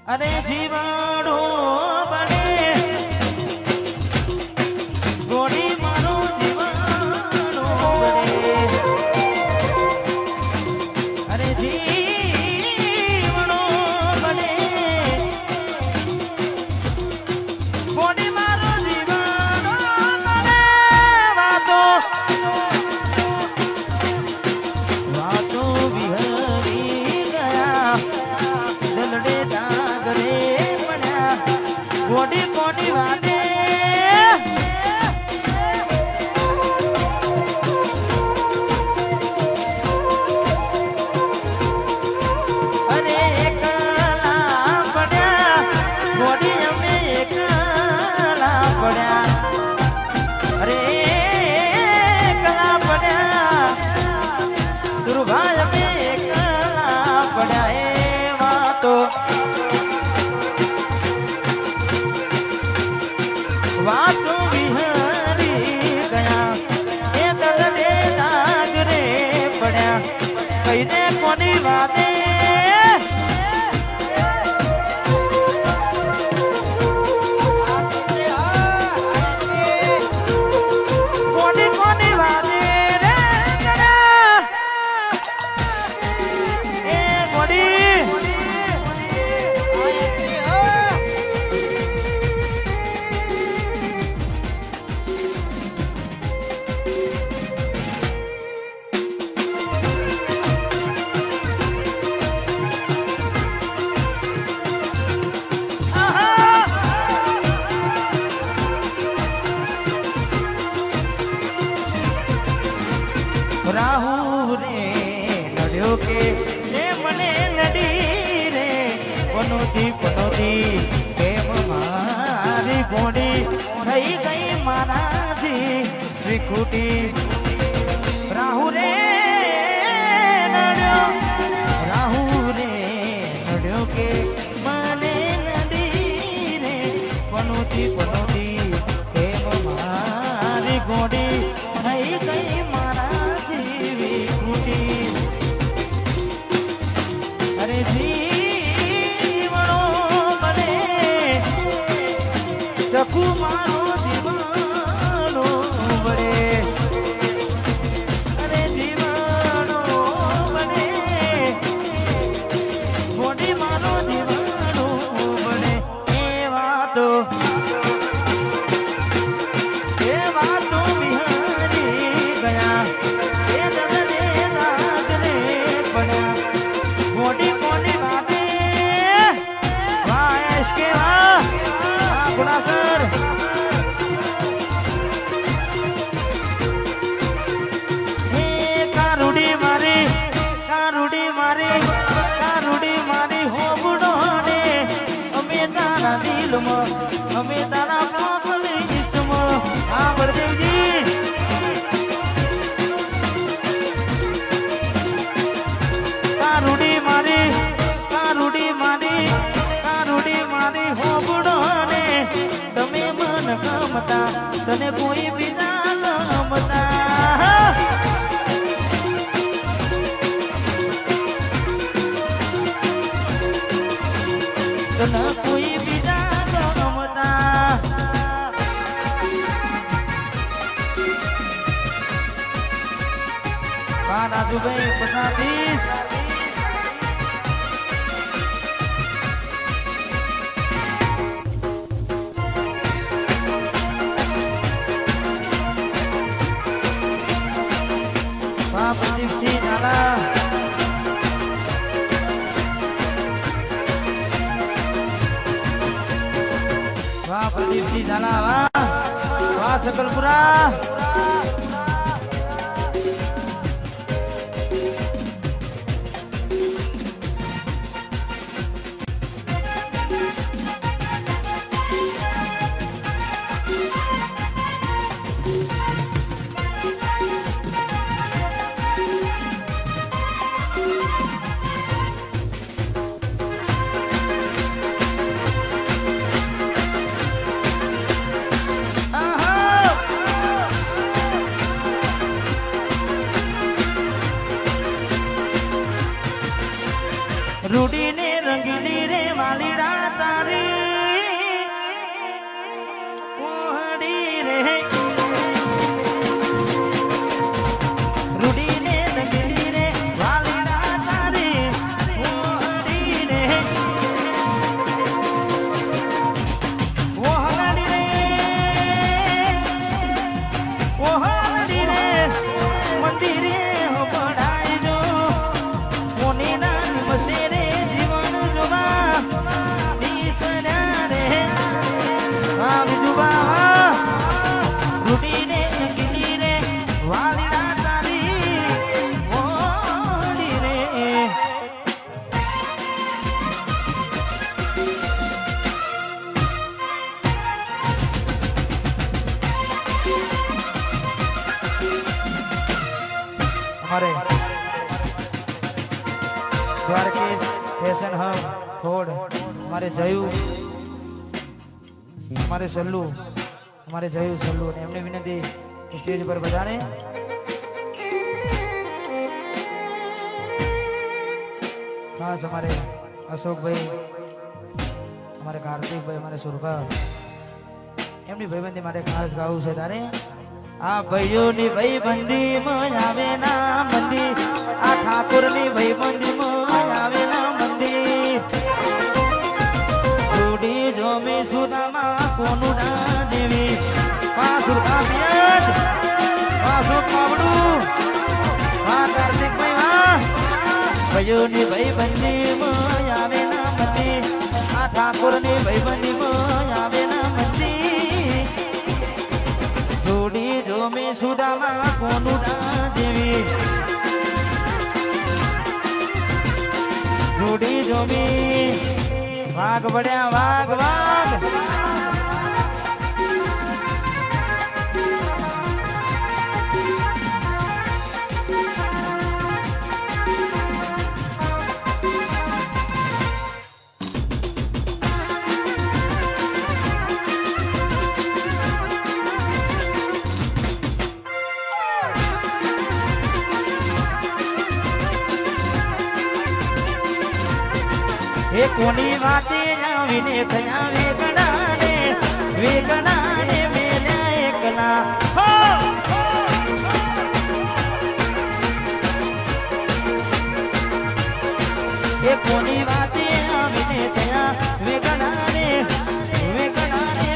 અરે જીવાડો બને ગોડી મારો જીવાડો બને અરે જીવડો બને ગોડી મારો જીવાડો બને વાતો વાતો વિહરી ગયા દલડે ડાગરે પડ્યા ગોડી કોની વાતે અરે એકલા પડ્યા ગોડી અમે એકલા પડ્યા અરે એકલા પડ્યા સુરભાઈ અમે એકલા પડ્યા એ વાતો વાતો વિહરી ગયા એ દલડે ડાગરે પડ્યા કઈ દે કોની વાતે કોની કોની વાતે રે ગડા એ ગોડી રાહુ રે નડ્યો કે એ મને નડી રે પનોતી કેમ મારી ગોડી થઈ ગઈ મારાથી વિખૂટી રાહુ રે નડ્યો કે મને નડી રે પનોતી કેમ મારી ગોડી થઈ ગઈ અરે જીવણો બને સખુ મારો જીવણો બને અરે જીવણો બને ગોડી મારો જીવણો બને એ વાતો વિહારી ગયા એ દલડે ડાગરે પડ્યા ગોડી કોની વાતે વાયસ કે વાહ ગુણાસર હે કારુડી મારી હોબડો ને અમે તારા દિલમાં અમે તારા પાપની ઇષ્ટમાં આ વરદેવજી કારુડી મારી હોબડો ને તમે મન ગમતા તને કોઈ બીજા ગમતા તને કોઈ બીજા ગમતા પાના જુભાઈ 35 પ્રદીપસિંહ ઝાલા વાહ પ્રદીપસિંહ ઝાલા વાહ સકલપુરા રૂડીને રંગ નંગીલી રે વાલીડા તારી ઓહડી રે રૂડી ને નંગીલી રે વાલીડા તારી ઓહડી રે ઓહડી રે ઓહડી રે મંદિરે હો પડાઈ જો કોની ના નિમસે રે જીવન જોવા દીસના રે આ વિજુબા રૂડી ને નંગીલી રે વાલીડા તારી ઓહડી રે हमारे द्वारकेश फैशन हब थोड़ हमारे जयू हमारे सल्लू हमारे जयू सल्लू ने हमने विनती स्टेज पर बजाने खास हमारे अशोक भाई हमारे कार्तिक भाई हमारे सुरभा एमनी भाईबंदी मारे खास गाવું છે તારે આ ભાઈઓની ભાઈબંધી માં આવે ના મંદી આ ઠાકોરની ભાઈબંધી માં આવે ના મંદી જોડી જોમે સુદામાં કોનું ના દેવી પાસુર કાપિયત પાસુર પાવડું આ કાર્તિક ભાઈ ભાઈઓની ભાઈબંધી માં આવે ના મંદી આ ઠાકોરની ભાઈબંધી માં આવે ના મંદી જોડી જો મે સુદામાં કોનું ના જેવી જોડી જો મે વાઘ બડ્યા વાઘ વાઘ એ કોની વાતે આવીને થયા વેગણાને મેલ્યા એકલા હો એ કોની વાતે આવીને થયા વેગણાને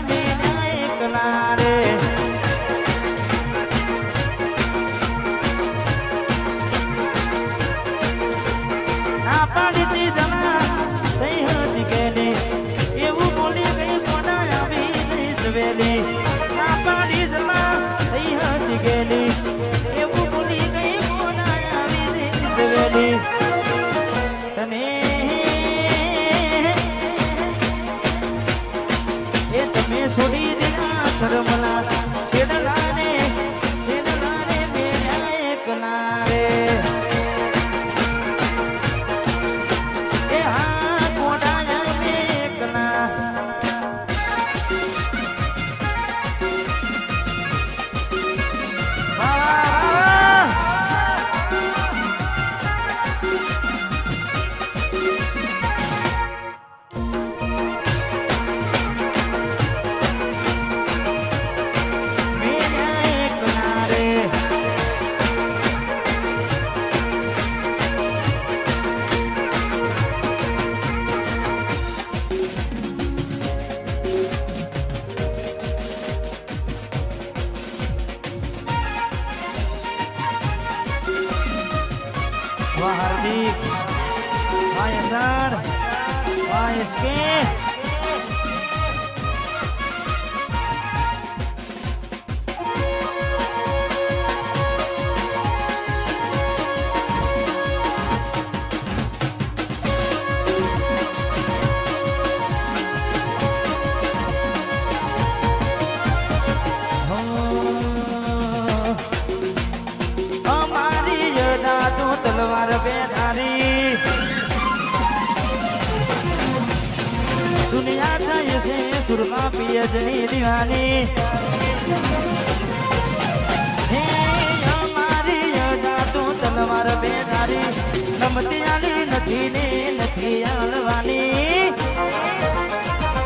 મેલ્યા એકલા રે આ પાડીતી જણા એવું બોલી ગઈ કોના આવી નહીં સવેલી ના પાડી જમા થઈ હતી ગેલી એવું બોલી ગઈ કોના આવી નહીં સવેલી તને એ તમે છોડી દીધા શરમલા છેડલાને મેળ્યા એકલા રે वाह हार्दिक वाह यशर वाह इसके तलवार बेधारी दुनिया खाए से सुरमा पिय जनी दीवानी हे हमारी यादा तो तलवार મારા બે તારી નમતી આલી નથી ને નથી આલવાની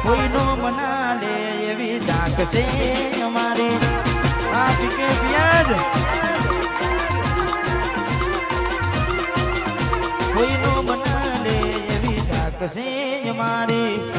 કોઈનો મના લે એવી ધાક છે અમારી આ પીકે પિયાજ કોઈનો મના લે એવી ધાક છે અમારી